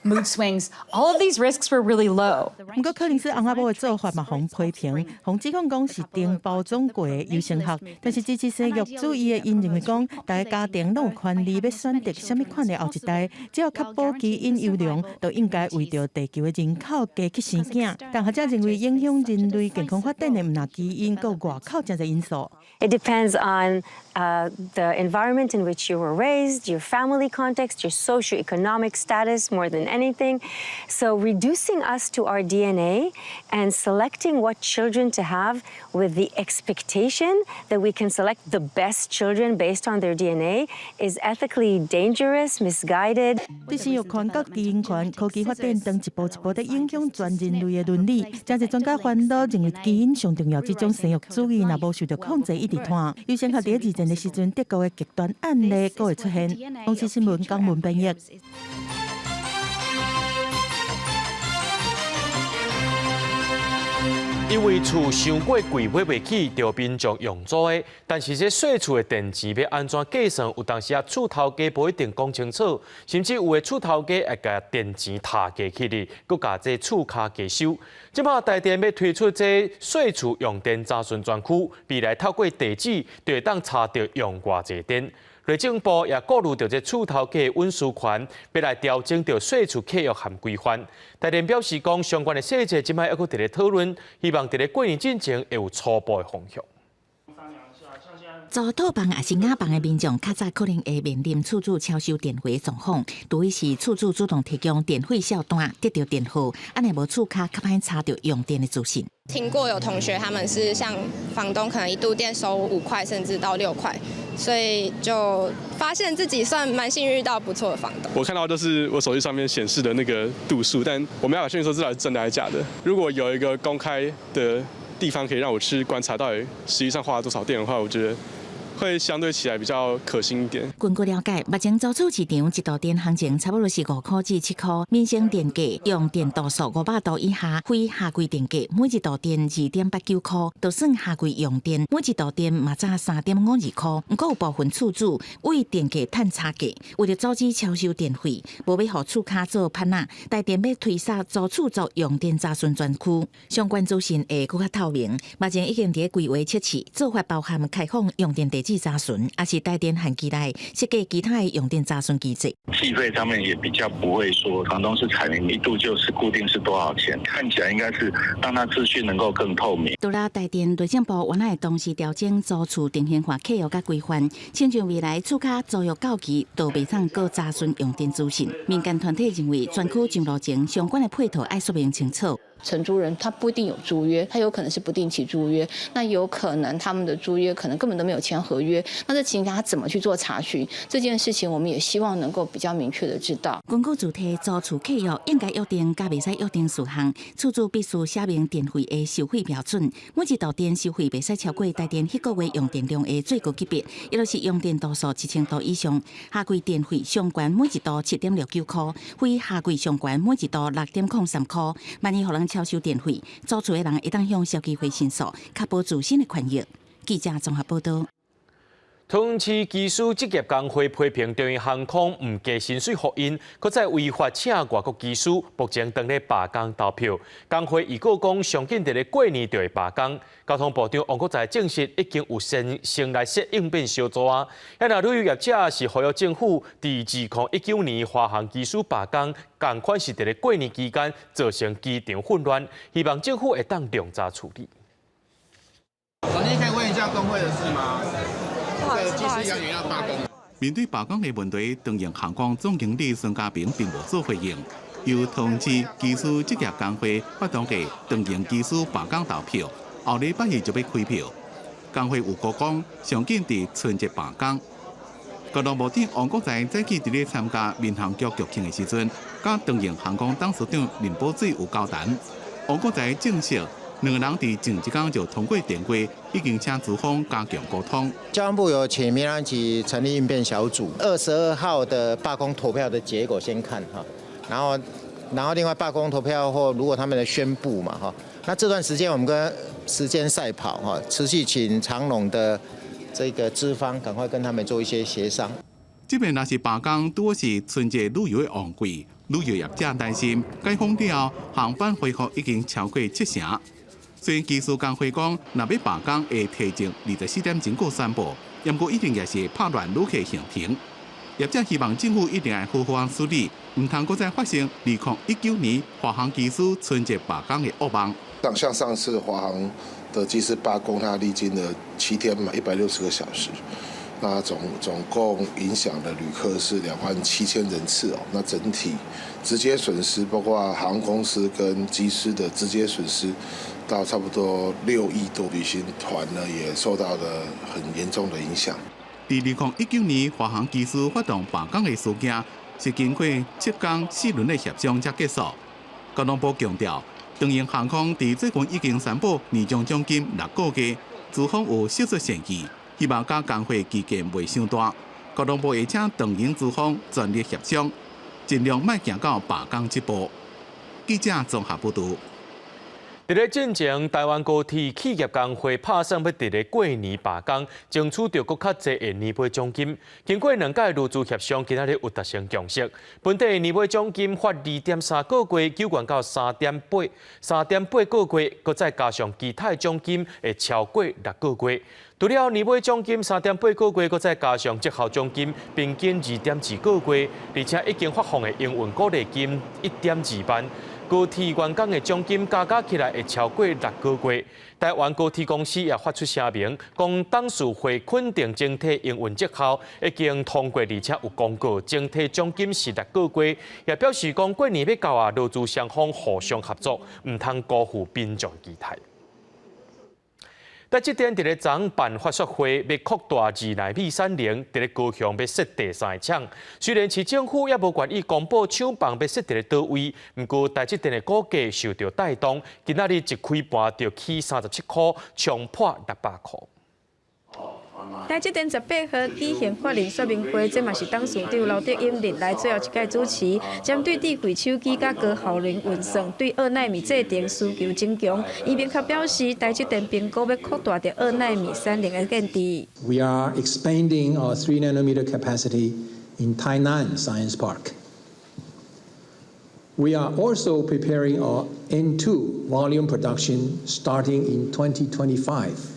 mood swings, all of these risks were really low. 不过，柯林斯翁仔某的做法嘛，互批评，互指控讲是定包装过的优生学。但是支持生育主义的因认为讲，大家家庭拢有权利要选择什么款的后一代，只要确保基因优良，就应该为着地球的人口加去生囝。但学者认为，影响人类健康发展的唔那基因，佮外口真侪因素。 It depends on the environment in which you were raised, your family context, your socioeconomic status more than anything. So reducing us to our DNA and selecting what children to have with the expectation that we can select the best children based on their DNA is ethically dangerous, misguided. 对生育权和基因权科技发展当一步一步在影响全人类的伦理。真侪专家烦恼认为基因上重要，这种生育主义若无受到控制，一直拖。优先学第2战的时阵，德国的极端案例ក៏會出現。公司新聞江文編譯。因为厝伤过贵买袂起，着民众用租的。但是这细厝的电钱要安怎计算？有当时啊，厝头家无一定讲清楚，甚至有的厝头家会甲电钱塔加起哩，佮甲这厝卡加收。即摆台电要推出这细厝用电查询专区，未来透过地址就会当查到用偌济电。内政部也顾虑到这厝头家的隐私权，要来调整到细厝契约和规范。台电表示讲，相关的细节即摆还佫伫咧讨论，希望伫咧过年之前会有初步的方向。租套房也是雅房的民众，较早可能会面临厝主超收电费的状况，除非是厝主主动提供电费小单，得到电号，安尼无厝卡较歹查到用电的资讯。听过有同学他们是像房东可能一度电收5块甚至到6块，所以就发现自己算蛮幸运遇到不错的房东。我看到就是我手机上面显示的那个度数，但我没办法确定说这到底是真的还是假的。如果有一个公开的地方可以让我去观察到底实际上花了多少电的话，我觉得会相对起来比较可行一点。根据了解，目前租厝市场一度电行情差不多是5块至7块，民生电价用电度数500度以下，非下柜电价每一度电2.89块，就算下柜用电每一度电嘛才3.52块。不过有部分厝主为电价赚差价，为了阻止超收电费，无要互厝卡做潘仔，台电要推设租厝族用电查询专区，相关资讯会更较透明。目前已经伫规划测试，做法包含开放用电地址查询，也是台电和期内设计其他的用电查询机制。计费上面也比较不会说房东是采明一度就是固定是多少钱，看起来应该是让它资讯能够更透明。除了台电内政部原来同时调整租厝定型化契约甲规范，亲像未来厝卡租约到期都袂当搁查询用电资讯。民间团体认为，专区上路前相关的配套要说明清楚。承租人他不一定有租约，他有可能是不定期租约，那有可能他们的租约可能根本都没有签合约，那这情况下他怎么去做查询？这件事情我们也希望能够比较明确的知道。根据主体租厝契约应该约定甲袂使约定事项，厝主必须写明电费的收费标准，每一度电收费袂使超过台电迄个月用电量的最高级别，也就是用电度数1000度以上。下柜电费上悬每一度7.69块，非下柜上悬每一度6.03块。万一互人超收电费，租厝的人会当向消基会申诉，确保自身的权益。记者综合报道。桃园市技师职业工会批评中央航空唔加薪水福因，搁再违法请外国技师，目前当咧罢工投票。工会预告讲，上紧伫咧过年就会罢工。交通部长王国材证实，已经有先来设应变小组啊。那旅游业者是呼吁政府伫2019年华航技师罢工，共款是伫咧过年期间造成机场混乱，希望政府会当量查处理。总监可以问一下工会的事吗？技师人员要罢工。面对罢工的问题，东营航空总经理孙家平并无做回应。由桃园市技师职业工会发动的东营技师罢工投票，后礼拜日就要开票。工会有告讲，上紧伫春节罢工。交通部长王国材早起伫咧参加民航局局庆的时阵，甲东营航空董事长林宝水有交谈。王国材证实。两个人伫前一天就通过电话，已经请资方加强沟通。交通部有请民航局成立应变小组，22号的罢工投票的结果先看哈，然后另外罢工投票后，如果他们的宣布嘛哈，那这段时间我们跟时间赛跑哈，持续请长荣的这个资方赶快跟他们做一些协商。这边若是罢工，拄好是春节旅游的旺季，旅游业者担心解封了后，航班恢复已经超过70%。虽然技术工会讲，若要罢工会提前24点钟过宣布，不过一定也是拍乱旅客行程。业者希望政府一定要好好处理，唔通再再发生2019年华航技师春节罢工的噩梦。像上次华航的技师罢工，它历经了7天嘛，160个小时。那总共影响的旅客是27000人次哦。那整体直接损失，包括航空公司跟机师的直接损失，到差不多6亿多，旅行团呢也受到了很严重的影响。伫2019年华航技师发动罢工的事件，是经过7天4轮的协商才结束。交通部强调，东营航空伫最近已经宣布年终奖金6个月，资方有释出善意。希望甲工会意见袂伤大，交通部会请东营资方全力协商，尽量莫行到罢工这步。记者综合报道。伫咧进前，台湾高铁企业工会拍算要伫咧过年罢工，争取到更较侪的年尾奖金。经过2届劳资协商，今仔日有达成共识。本地年尾奖金发2.3个月，9元到3.8个月，搁再加上其他奖金会超过6个月。除了年尾奖金3.8个月，搁再加上绩效奖金，平均2.2个月，而且已经发放的营运鼓励金1.2万。高铁员工的奖金加起来会超过6个月。台湾高铁公司也发出声明，讲董事会肯定整体营运绩效已经通过，而且有公告整体奖金是6个月，也表示讲过年要到啊，劳资双方互相合作，唔通辜负民众期待。在这点，伫咧昨办法说会，要扩大2内米3零，伫咧高雄要设第3厂。虽然市政府也无愿意公布厂房要设伫咧倒位，不过台积电的股价受到带动，今仔日一开盘就起37块，冲破600块。台积电18号举行法令说明会，这嘛是董事长刘德英历来最后一届主持，针对智慧手机甲高效能运算对2奈米制程需求增强，伊明确表示，台积电评估要扩大到2奈米3零的建制。We are expanding our 3 nanometer capacity in Tainan Science Park. We are also preparing our N2 volume production starting in 2025.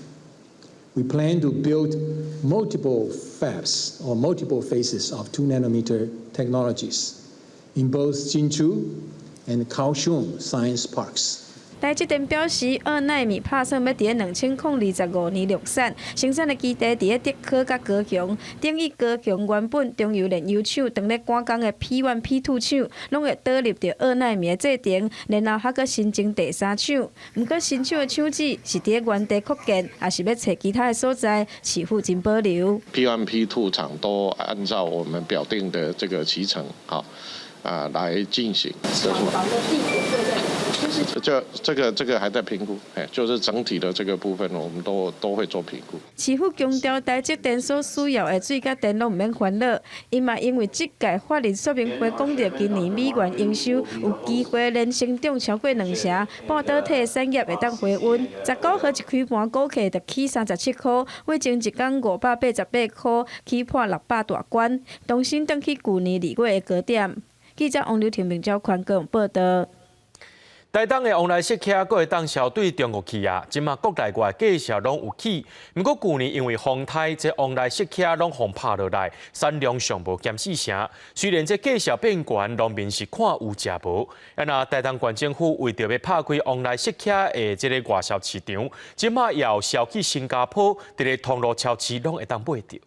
We plan to build multiple fabs or multiple phases of 2 nanometer technologies in both Jinzhou and Kaohsiung science parks. 台积电表示，2奈米打算要伫2025年量产，生产的基地伫德科甲高雄，等于高雄原本中油炼油厂当咧赶工的 P1、P2 厂，拢会导入到2奈米的制程，然后还阁新增第3厂。毋过新厂的厂址是伫咧原地扩建，还是要找其他的所在，市府真保留。P1、P2 厂都按照我们表定的这个期程，来进行。这个还在评估，就是整体的这个部分，我们都会做评估。市府强调，台积电所需要的水甲电拢毋免烦恼，因嘛因为这届法令说明会讲到今年美元营收有机会连成长超过2成，半导体产业会当回温。19号一开盘，股价就起37块，尾前一天588块，起破600大关，重新登去去年2月的高点。记者王柳婷、明昭宽各报道。台东的往来设客阁会当销对中国企业，今嘛国内外介绍拢有起。不过去年因为风台，这往来设客拢风拍落来，产量上无减4成。虽然这介绍变悬，农民是看有食无。那台东县政府为着要拍开往来设客的这个外销市场，今嘛也有销去新加坡，伫咧通路超市拢会当买到。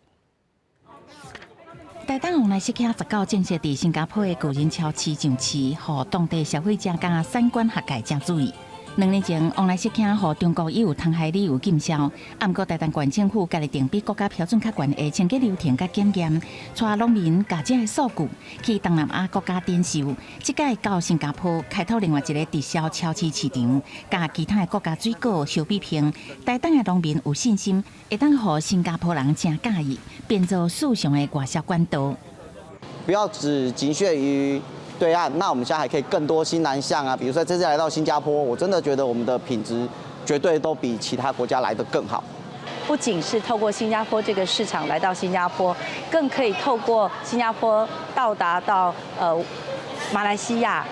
台东往来设客19正式伫新加坡的个人超市上市，互当地消费者甲产官学界正注意。2年前，往来设客互中国已有通海理由禁销，不过台东县政府家己定比国家标准较悬的清洁流程甲检验，带农民甲这个数据去东南亚国家展售。即届到新加坡开拓另外一个直销超市市场，甲其他的国家水果相比拼，台东的农民有信心会当互新加坡人真介意，变做市场的外销管道。不要只仅限于对岸，那我们现在还可以更多新南向啊，比如说这次来到新加坡，我真的觉得我们的品质绝对都比其他国家来得更好。不仅是透过新加坡这个市场来到新加坡，更可以透过新加坡到达到马来西亚、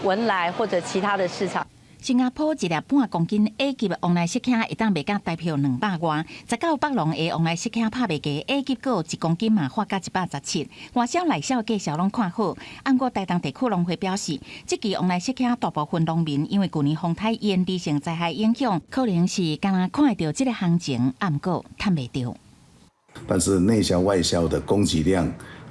文莱或者其他的市场。新加坡一粒半公斤 A 级的往来设客会当卖到台票200外，19北龙的往来设客拍卖价 A 级个1公斤嘛，发到117。外销内销介绍拢看好。按过台东地区农会表示，这期往来设客大部分农民因为去年风台烟地性灾害影响，可能是刚刚看得到这个行情，不过赚袂到。但是内销外销的供给量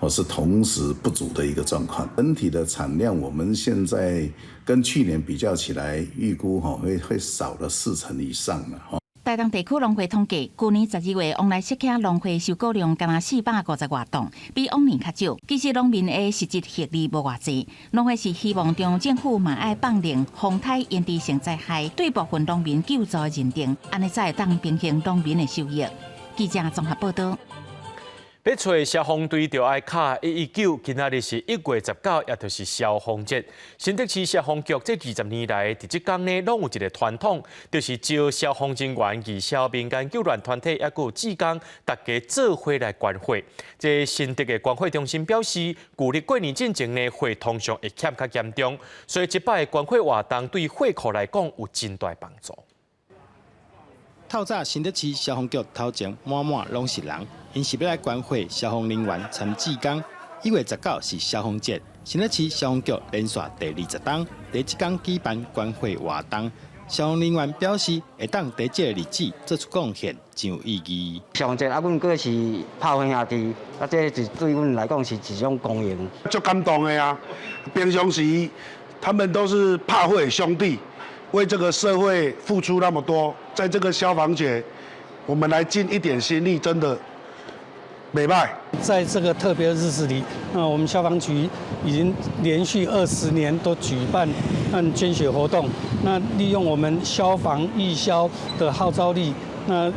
是同时不足的一个状况。整体的产量，我们现在跟去年比较起来，预估会少了4成以上了。台东地区农会统计，去年12月往来设客农会收购量仅450外吨，比往年较少。其实农民的实质获利无偌济，农会是希望中央政府嘛爱放令风台烟地性灾害对部分农民救助认定，安尼才会当平衡农民的收益。记者综合报道。要找消防队就要卡119，今仔日是1月19，也就是消防节。新竹市消防局这20年来，伫即天呢，拢有一个传统，就是招消防人员、义消、民间救援团体，也有志工，大家做伙来关火。这新竹的关火中心表示，旧历过年进前呢，火通常会欠较严重，所以即摆的关火活动对火库来讲有真大帮助。透早新竹市消防局头前满拢是人，因是要来关火消防人员参志工。1月19是消防节，新竹市消防局连续第20天，第1天举办关火活动。消防人员表示，会当在这个日子做出贡献，真有意义。消防节阮阁是炮火兄弟，这是对阮来讲是一种公益。足感动的啊！平常时他们都是炮火兄弟。为这个社会付出那么多，在这个消防节，我们来尽一点心力，真的美败。在这个特别日子里，我们消防局已经连续20年都举办捐血活动。那利用我们消防义消的号召力，那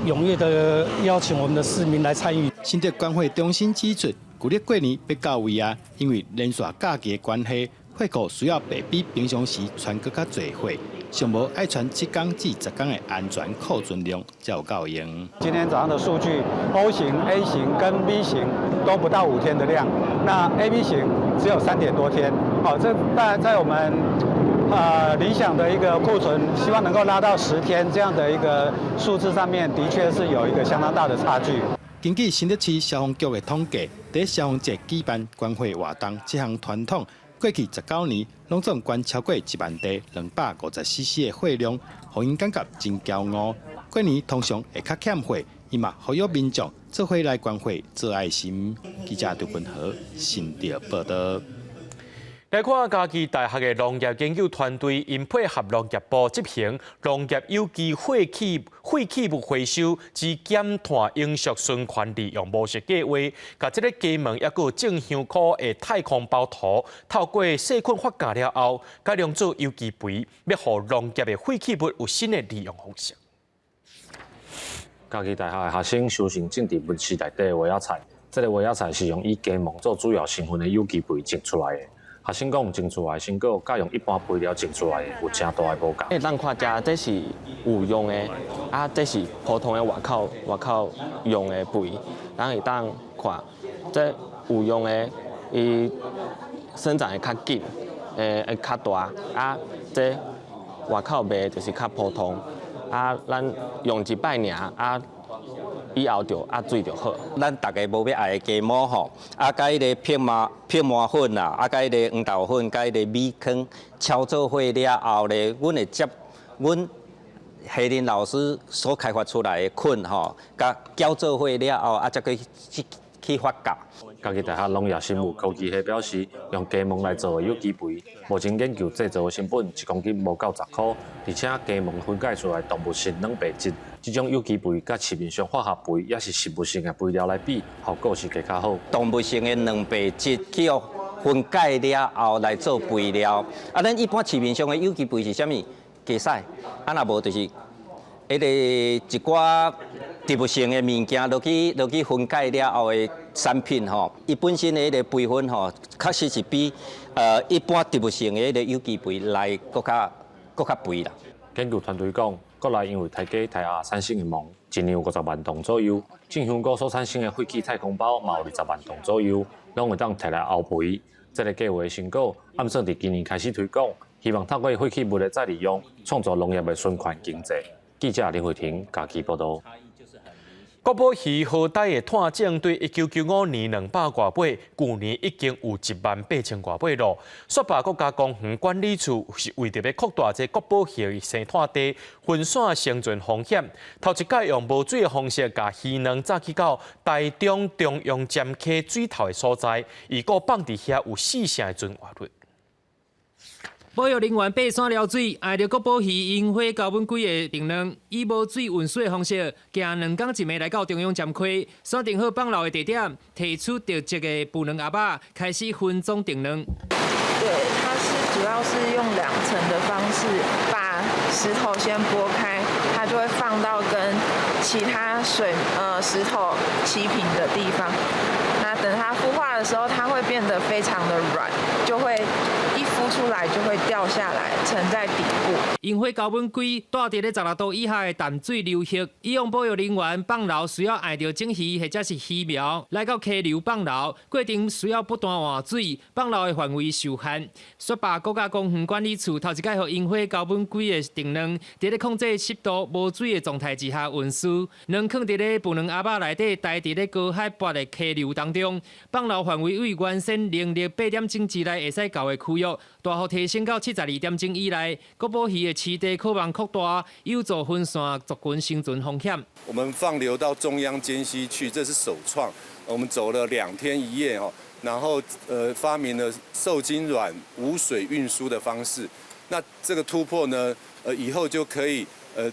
踊跃的邀请我们的市民来参与。新竹管会中心指出，旧历过年要到位啊，因为连续假期的关系，货库需要白比平常时传更较侪货，上无爱传7天至10天的安全库存量才有够用。今天早上的数据 ，O 型、A 型跟 B 型都不到5天的量，那 AB 型只有3点多天。好，这在我们理想的一个库存，希望能够拉到10天这样的一个数字上面，的确是有一个相当大的差距。根据新竹市消防局的统计，在消防节举办关会活动这项传统，过去19年拢总捐超过1万袋254cc的货量，让因感觉真骄傲。过年通常会较欠货，伊嘛呼吁民众做伙来关会做爱心。记者杜君和新竹报道。来看嘉义大学的农业研究团队，因配合农业部执行农业有机废弃物回收及减碳永续循环利用模式计划，甲这个鸡门也有正香菇的太空包图，透过细菌发酵了后，改良做有机肥，要让农业的废弃物有新的利用方式。嘉义大学的学生修成种植温室内底的花野菜，这个花野菜是用以鸡毛做主要成分的有机肥种出来的。学生讲，种出来的成果，甲用一般肥料种出来的有正大的无同。咱看遮这是有用的，这是普通的外口用的肥，咱会当看，这有用的，伊生长会较紧，会较大，这外口卖就是较普通，咱用一摆尔，以后水就好。咱大家无要爱的鸡毛吼，甲迄个片麻粉啦，甲迄个黄豆粉，甲迄个米糠敲做伙了后咧，阮会接阮夏林老师所开发出来的菌吼，甲搅做伙了后，才去发酵。嘉义大学农业生物科技系表示，用鸡毛来做的有机肥，目前研究制造的成本1公斤无够10块，而且鸡毛分解出来动物性蛋白质，这种有机肥甲市面上化学肥也是食物性的肥料来比，效果是更较好。动物性的蛋白质去分解了后来做肥料，咱一般市面上的有机肥是啥物？鸡屎，若无就是迄个一寡植物性的物件落去分解了后的产品吼，伊本身的迄个肥分吼，确实是比一般植物性的迄个有机肥来搁较肥啦。研究团队讲，国内因为台鸡、台鸭产生的毛一年有50万吨左右，正香菇所产生的废弃太空包嘛有20万吨左右，拢会当摕来熬肥。这个计划的成果，按算伫今年开始推广，希望透过废弃物的再利用，创造农业的循环经济。记者林慧婷嘉义报道。国宝鱼好歹的探证对1995年200多尾，去年已经有18000多尾咯。雪霸国家公园管理处是为着要扩大这国宝鱼生态地分散生存风险，头一届用无水的方式，把鱼卵炸去到台中中央尖溪水头的所在，如果放伫遐有4成的存活率。保育人员爬山撩水，爱着国宝鱼樱花高本龟的定量，以无水运输的方式，行2天1夜来到中央站区，选定好放流的地点，提出着这个捕卵鸭仔，开始分装定量。对，它是主要是用2层的方式，把石头先拨开，它就会放到跟其他石头齐平的地方。那等它孵化的时候，它会变得非常的软，就会一孵出来就会掉下来，沉在底部。樱花高本龟住伫咧16度以下的淡水流域，以用保育人员放流需要爱着种鱼或者是鱼苗来到溪流放流，过程需要不断换水，放流的范围受限。雪霸国家公园管理处头一届予樱花高本龟的定量，伫咧控制湿度无水的状态之下运输，卵放伫咧捕卵鸭仔内底，待伫咧高海拔的溪流当中，放流范围为原先08点钟之内会使到的区域，大幅提升到72点钟以内。国宝鱼的栖地可望扩大，有助分散族群生存风险。我们放流到中央尖溪去，这是首创。我们走了2天1夜哦，然后发明了受精卵无水运输的方式。那这个突破呢，以后就可以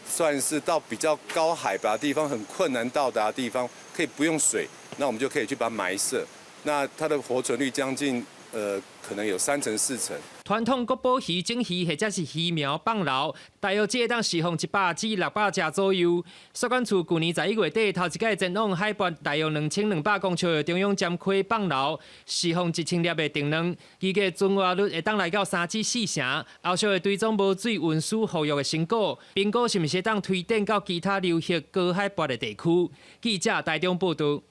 算是到比较高海拔的地方，很困难到达的地方，可以不用水，那我们就可以去把它埋设。那它的活存率将近可能有3成4成。传统国宝鱼、整鱼或者是鱼苗放流，大约只会当释放100至600只左右。水管处去年11月底头一届前往海拔大约2200公尺的中央尖溪放流，释放1000粒的定量，预计存活率会当来到3至4成。后续会追踪无水运输护育的成果，评估是毋是当推展到其他流域高海拔的地区。记者台中报道。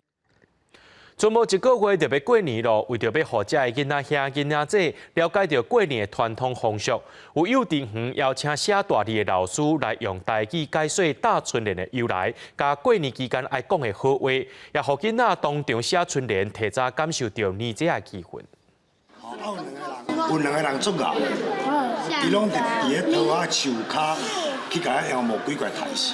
存无1个月就要过年咯，为着要互遮的囡仔兄囡仔姐了解到过年的传统风俗，有幼稚园邀请写大字的老师来用台语解说大春联的由来，甲过年期间爱讲的好话，也互囡仔当场写春联，提早感受到年节的气氛。有2个人作业，伊拢伫咧桃仔树骹去甲遐妖魔鬼怪杀死。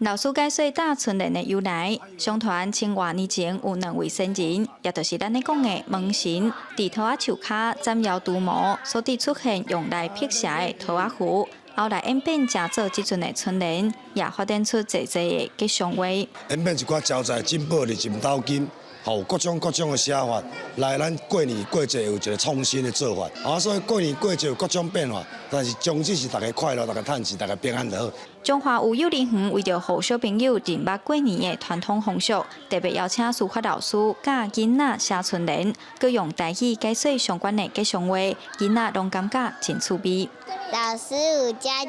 老师解说大春联的由来，相传千多年前有2位先人，也就是咱咧讲的门神，伫桃仔树骹斩妖除魔，所地出现用来辟邪的桃仔符，后来演变成做即阵的春联，也发展出侪的吉祥话。演变一寡招财进宝的金斗金。有各种的写法，来咱过年过节有一个创新的做法，所以过年过节有各种变化，但是宗旨是大家快乐，大家赚钱，大家平安就好。中华有幼儿园为着互小朋友认捌过年的传统风俗，特别邀请书法老师教囡仔写春联，佮用台语解说相关的吉祥话，囡仔拢感觉真趣味。老师有家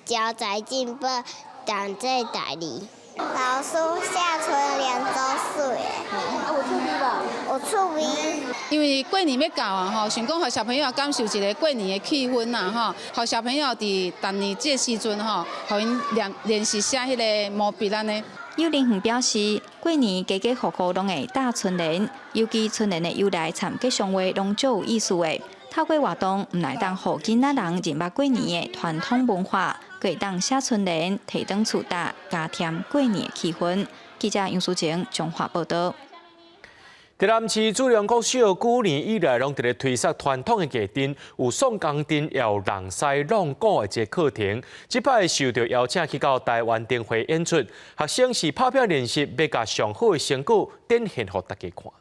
招财进宝，当做大理。老师写春联做水，有趣味无？有趣味。因为过年要到啊，吼，想讲互小朋友感受一个过年的气氛呐，吼，互小朋友伫逐年这个时阵吼，互因练习写迄个毛笔安尼。幼儿园表示，过年家家户户拢会打春联，尤其春联的由来参吉祥话拢最有意思的。透过活动，唔来当互囡仔人认捌过年的传统文化。可以当写春联，提灯厝搭，加添过年的气氛。记者杨淑晴中华报道。台南市主良国小旧年以来，拢伫咧推广传统的艺阵，有宋钢灯，也有人西弄鼓的一个课程。即摆受到邀请去到台湾灯会演出，学生是拍拼练习，要甲上好的成果展现给大家看。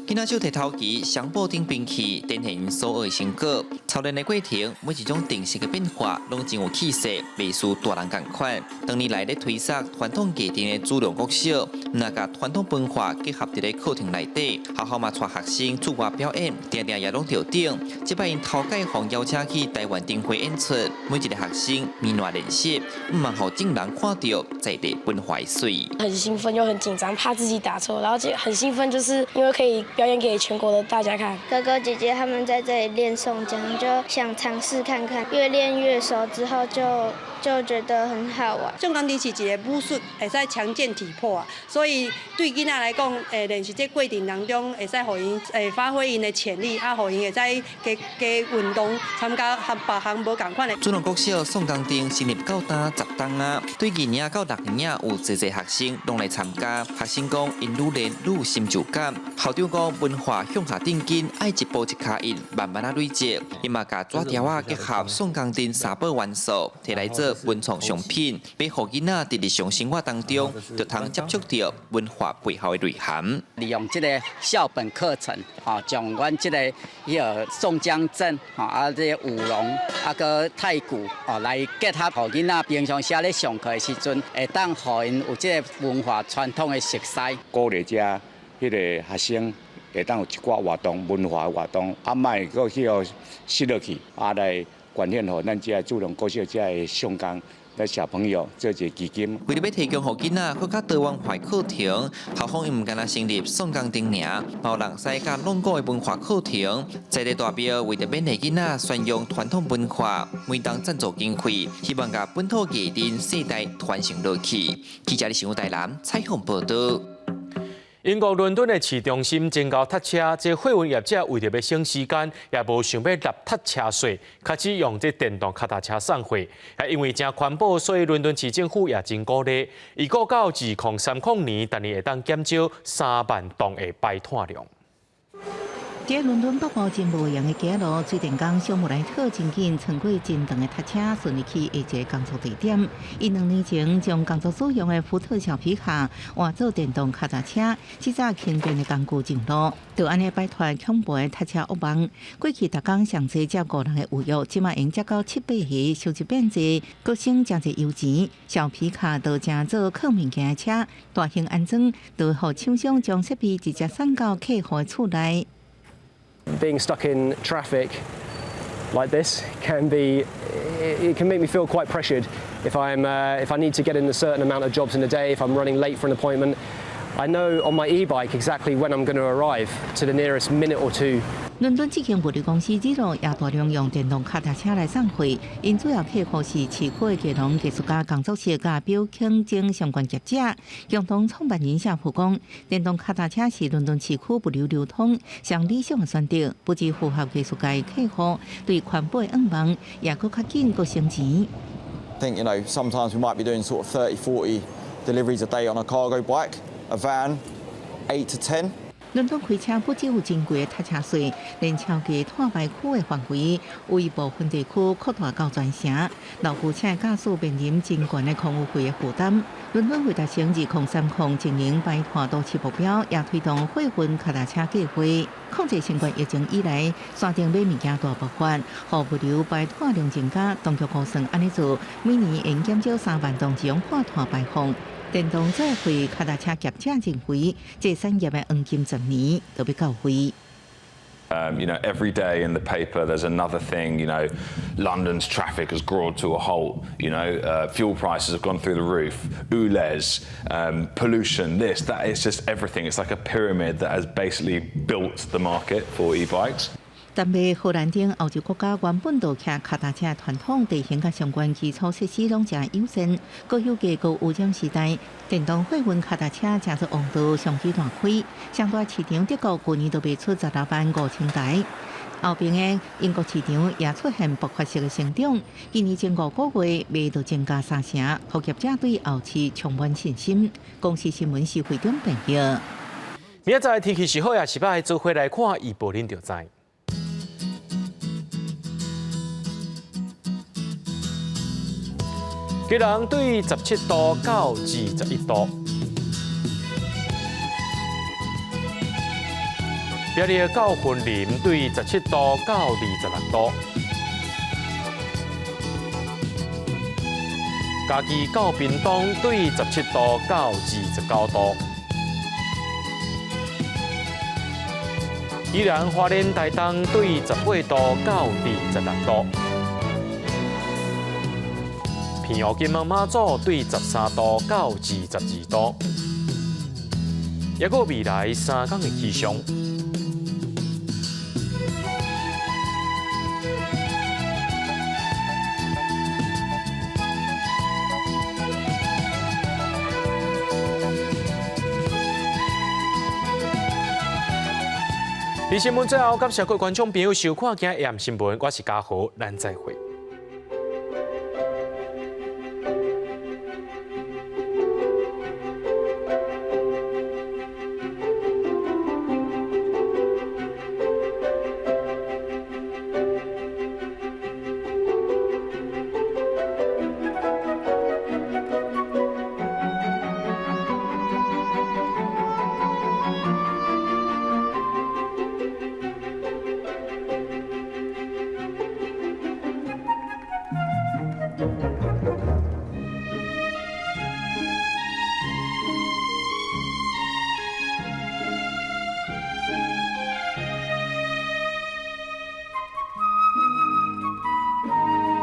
囡仔手提头旗，双布顶兵器，展现所有的成果。操练的过程，每一种定式的变化，拢真有气势，袂输大人共款。当年来咧推广传统艺阵的主良国小，那甲传统文化结合伫咧课程内底，学校嘛带学生出外表演，定定也拢着顶。即摆因头届互邀请去台湾灯会演出，每一个学生面热练习，毋茫互众人看到在地文化水。很兴奋又很紧张，怕自己打错，然后很兴奋，就是因为可以表演给全国的大家看。哥哥姐姐他们在这里练宋江，就想尝试看看，越练越熟之后就觉得很好玩。宋江灯是一个武术，会使强健体魄啊，所以对囡仔来讲，练习这过程当中，会使互因发挥因的潜力，互因会使加运动，参加和别项无同款的。主良国小宋江灯成立到今10档啊，对2年到6年有侪学生拢来参加。学生讲因愈练愈有成就感，校长讲文化向下顶进，爱一步一脚印，慢慢累积。因嘛甲纸条啊结合宋江灯3宝元素，摕来做文创商品，俾互囡仔伫日常生活当中，就通接触到文化背后的内涵。利用这个校本课程，将阮这个宋江镇，这个舞龙，个太鼓，来结合，互囡仔平常时咧上课的时阵，会当互因有这个文化传统的色彩。鼓励遮迄个学生会当有一寡活动，文化活动，莫搁去失落去，来贡献互咱遮主良国小遮的上工。小朋友做一个基金，为了要提供互囡仔更加多元化课程，校方伊唔敢若成立宋江灯尔，包人西甲弄鼓的文化课程，在地代表为着勉励囡仔宣扬传统文化，每当赞助经费，希望甲本土艺人世代传承落去。记者李新武台南采访报道。英国伦敦的市中心真高塞车，这货运业者为着要省时间，也无想要纳塞车税，开始用这电动脚踏车送货。也因为真环保，所以伦敦市政府也真鼓励，预估到2030年，逐年会当减少3万吨的排碳量。在伦敦北部真无样的街路，水电工小穆莱特真紧穿过真长的塔车，顺利去下一个工作地点。伊2年前将工作所用的福特小皮卡换做电动脚踏车，制造轻便的工具进路，就安尼摆脱恐怖的塔车噩梦。过去逐工上济接5人的有约，即马用接到7、8个，收入变济，阁省真济油钱。小皮卡都正做客物件的车，大型安装，就互厂商将设备直接送到客户的厝内。Being stuck in traffic like this can be, it can make me feel quite pressured. If I need to get in a certain amount of jobs in a day, if I'm running late for an appointment, I know on my e-bike exactly when I'm going to arrive to the nearest minute or two. 伦敦这间物流公司日落也大量用电动脚踏车来送货，因主要客户是市区的技能技术家工作室甲表轻症相关业者。共同创办人谢普讲，电动脚踏车是伦敦市区物流流通上理想的选择，不只符合技术界客户对环保的愿望，也更较紧、更省钱。I think sometimes we might be doing sort of 30, 40 deliveries a day on a cargo bike, a van, 8 to 10. 伦敦开车不只有真贵的踏车税，连超过碳排区的范围，为部分地区扩大到全城，老夫车驾驶面临真悬的空污费的负担。伦敦为达成2030经营摆脱都市目标，也推动废分脚踏车计划。控制新冠疫情以来，山顶买物件大爆发，互物流摆脱量增加。当局估算安尼做，每年应减少3万吨二氧化碳排放。电动作为脚踏车业者认为，这产业的黄金10年都要到位。Every day in the paper there's another thing. London's traffic has grown to a halt. Fuel prices have gone through the roof. ULEZ, pollution, this, that. It's just everything. It's like a pyramid that has basically built the market for e-bikes. 但被荷兰等欧洲国家原本就骑脚踏车传统地形甲相关基础设施拢正优先，各有价高污染时代，电动废运脚踏车正是王道商机大开。上大市场德国去年就卖出16万5千台，后边的英国市场也出现爆发式的成长，今年前5个月卖就增加3成，互业者对后市充满信心。公司新闻是会长朋友。明仔天气是好也是歹，做回来看预报恁就知。基隆对17度到21度，表列到云林对17度到26度，嘉义到屏东对17度到29度，宜兰花莲台东对18度到26度。平湖金门马祖对13度到22度，也个未来3天的气象。伫新闻最后，感谢各位观众朋友收看今日AM新闻，我是嘉豪，咱再会。Thank you.